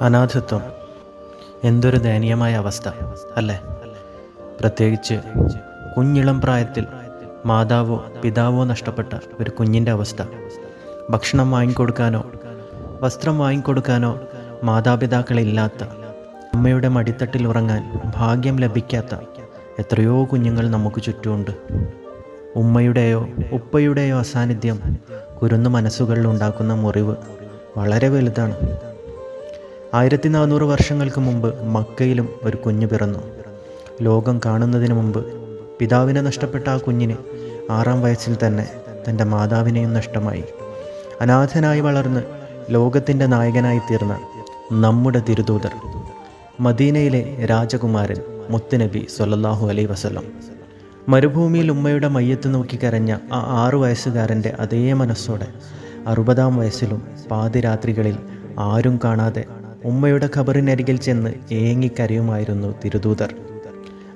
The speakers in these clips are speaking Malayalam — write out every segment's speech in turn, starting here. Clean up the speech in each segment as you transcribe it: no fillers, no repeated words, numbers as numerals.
അനാഥത്വം എന്തൊരു ദയനീയമായ അവസ്ഥ അല്ലേ? പ്രത്യേകിച്ച് കുഞ്ഞിളം പ്രായത്തിൽ മാതാവോ പിതാവോ നഷ്ടപ്പെട്ട ഒരു കുഞ്ഞിൻ്റെ അവസ്ഥ. ഭക്ഷണം വാങ്ങിക്കൊടുക്കാനോ വസ്ത്രം വാങ്ങിക്കൊടുക്കാനോ മാതാപിതാക്കളില്ലാത്ത, അമ്മയുടെ മടിത്തട്ടിൽ ഉറങ്ങാൻ ഭാഗ്യം ലഭിക്കാത്ത എത്രയോ കുഞ്ഞുങ്ങൾ നമുക്ക് ചുറ്റുമുണ്ട്. ഉമ്മയുടെയോ ഉപ്പയുടെയോ അസാന്നിധ്യം കുരുന്നു മനസ്സുകളിൽ ഉണ്ടാക്കുന്ന മുറിവ് വളരെ വലുതാണ്. 1400 വർഷങ്ങൾക്ക് മുമ്പ് മക്കയിലും ഒരു കുഞ്ഞ് പിറന്നു. ലോകം കാണുന്നതിന് മുമ്പ് പിതാവിനെ നഷ്ടപ്പെട്ട ആ കുഞ്ഞിന് 6-ാം വയസ്സിൽ തന്നെ തൻ്റെ മാതാവിനെയും നഷ്ടമായി. അനാഥനായി വളർന്ന് ലോകത്തിൻ്റെ നായകനായി തീർന്ന നമ്മുടെ തിരുദൂതർ, മദീനയിലെ രാജകുമാരൻ മുത്തുനബി സ്വല്ലല്ലാഹു അലൈഹി വസല്ലം, മരുഭൂമിയിൽ ഉമ്മയുടെ മയ്യത്ത് നോക്കി കരഞ്ഞ ആ 6 വയസ്സുകാരൻ്റെ അതേ മനസ്സോടെ 60-ാം വയസ്സിലും പാതിരാത്രികളിൽ ആരും കാണാതെ ഉമ്മയുടെ ഖബറിനരികിൽ ചെന്ന് ഏങ്ങിക്കരയുമായിരുന്നു തിരുദൂതർ.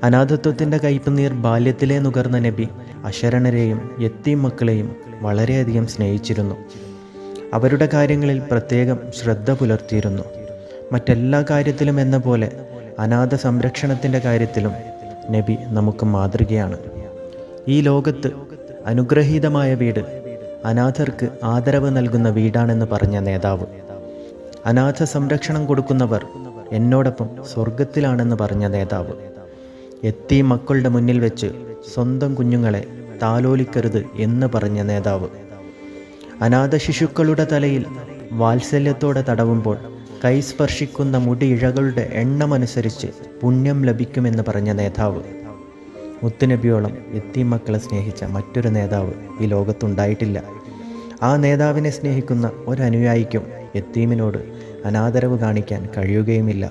അനാഥത്വത്തിൻ്റെ കയ്പുനീർ ബാല്യത്തിലേ നുകർന്ന നബി അശരണരെയും യത്തീം മക്കളെയും വളരെയധികം സ്നേഹിച്ചിരുന്നു. അവരുടെ കാര്യങ്ങളിൽ പ്രത്യേകം ശ്രദ്ധ പുലർത്തിയിരുന്നു. മറ്റെല്ലാ കാര്യത്തിലും എന്ന പോലെ അനാഥ സംരക്ഷണത്തിൻ്റെ കാര്യത്തിലും നബി നമുക്ക് മാതൃകയാണ്. ഈ ലോകത്ത് അനുഗ്രഹീതമായ വീട് അനാഥർക്ക് ആദരവ് നൽകുന്ന വീടാണെന്ന് പറഞ്ഞ നേതാവ്, അനാഥ സംരക്ഷണം കൊടുക്കുന്നവർ എന്നോടൊപ്പം സ്വർഗത്തിലാണെന്ന് പറഞ്ഞ നേതാവ്, യത്തീം മക്കളുടെ മുന്നിൽ വെച്ച് സ്വന്തം കുഞ്ഞുങ്ങളെ താലോലിക്കരുത് എന്ന് പറഞ്ഞ നേതാവ്, അനാഥ ശിശുക്കളുടെ തലയിൽ വാത്സല്യത്തോടെ തടവുമ്പോൾ കൈ സ്പർശിക്കുന്ന മുടിയിഴകളുടെ എണ്ണമനുസരിച്ച് പുണ്യം ലഭിക്കുമെന്ന് പറഞ്ഞ നേതാവ്, മുത്തുനബിയോളം യത്തീം മക്കളെ സ്നേഹിച്ച മറ്റൊരു നേതാവ് ഈ ലോകത്തുണ്ടായിട്ടില്ല. ആ നേതാവിനെ സ്നേഹിക്കുന്ന ഒരനുയായിക്കും യത്തീമിനോട് അനാദരവ് കാണിക്കാൻ കഴിയുകയുമില്ല.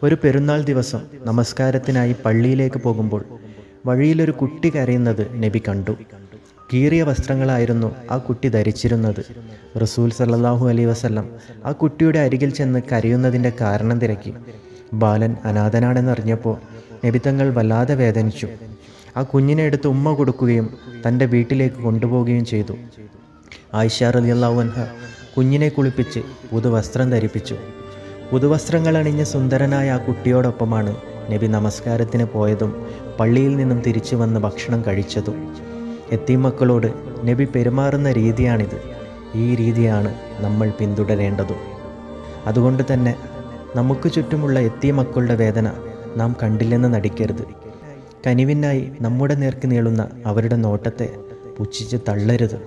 ഒരു പെരുന്നാൾ ദിവസം നമസ്കാരത്തിനായി പള്ളിയിലേക്ക് പോകുമ്പോൾ വഴിയിലൊരു കുട്ടി കരയുന്നത് നബി കണ്ടു. കീറിയ വസ്ത്രങ്ങളായിരുന്നു ആ കുട്ടി ധരിച്ചിരുന്നത്. റസൂൽ സല്ലല്ലാഹു അലൈഹി വസല്ലം ആ കുട്ടിയുടെ അരികിൽ ചെന്ന് കരയുന്നതിൻ്റെ കാരണം തിരക്കി. ബാലൻ അനാഥനാണെന്നറിഞ്ഞപ്പോൾ നബി തങ്ങൾ വല്ലാതെ വേദനിച്ചു. ആ കുഞ്ഞിനെ എടുത്ത് ഉമ്മ കൊടുക്കുകയും തൻ്റെ വീട്ടിലേക്ക് കൊണ്ടുപോവുകയും ചെയ്തു. ആയിഷ റളിയല്ലാഹു അൻഹ കുഞ്ഞിനെ കുളിപ്പിച്ച് പുതുവസ്ത്രം ധരിപ്പിച്ചു. പുതുവസ്ത്രങ്ങൾ അണിഞ്ഞ സുന്ദരനായ ആ കുട്ടിയോടൊപ്പമാണ് നബി നമസ്കാരത്തിന് പോയതും പള്ളിയിൽ നിന്നും തിരിച്ചു വന്ന് ഭക്ഷണം കഴിച്ചതും. യത്തീം മക്കളോട് നബി പെരുമാറുന്ന രീതിയാണിത്. ഈ രീതിയാണ് നമ്മൾ പിന്തുടരേണ്ടതും. അതുകൊണ്ട് തന്നെ നമുക്ക് ചുറ്റുമുള്ള യത്തീം മക്കളുടെ വേദന നാം കണ്ടില്ലെന്ന് നടിക്കരുത്. കനിവിനായി നമ്മുടെ നേർക്ക് നീളുന്ന അവരുടെ നോട്ടത്തെ പുച്ഛിച്ച് തള്ളരുത്.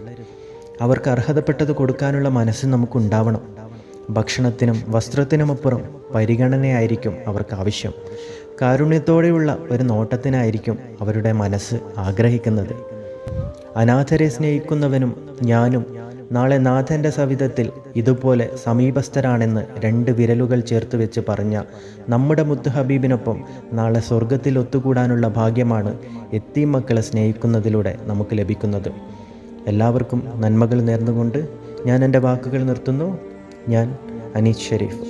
അവർക്ക് അർഹതപ്പെട്ടത് കൊടുക്കാനുള്ള മനസ്സ് നമുക്കുണ്ടാവണം. ഭക്ഷണത്തിനും വസ്ത്രത്തിനുമപ്പുറം പരിഗണനയായിരിക്കും അവർക്ക് ആവശ്യം. കാരുണ്യത്തോടെയുള്ള ഒരു നോട്ടത്തിനായിരിക്കും അവരുടെ മനസ്സ് ആഗ്രഹിക്കുന്നത്. അനാഥരെ സ്നേഹിക്കുന്നവനും ഞാനും നാളെ നാഥൻ്റെ സവിധത്തിൽ ഇതുപോലെ സമീപസ്ഥരാണെന്ന് 2 വിരലുകൾ ചേർത്ത് വെച്ച് പറഞ്ഞ നമ്മുടെ മുത്ത് ഹബീബിനൊപ്പം നാളെ സ്വർഗത്തിൽ ഒത്തുകൂടാനുള്ള ഭാഗ്യമാണ് യത്തീം മക്കളെ സ്നേഹിക്കുന്നതിലൂടെ നമുക്ക് ലഭിക്കുന്നത്. എല്ലാവർക്കും നന്മകൾ നേർന്നുകൊണ്ട് ഞാൻ എൻ്റെ വാക്കുകൾ നിർത്തുന്നു. ഞാൻ അനീസ് ഷരീഫ്.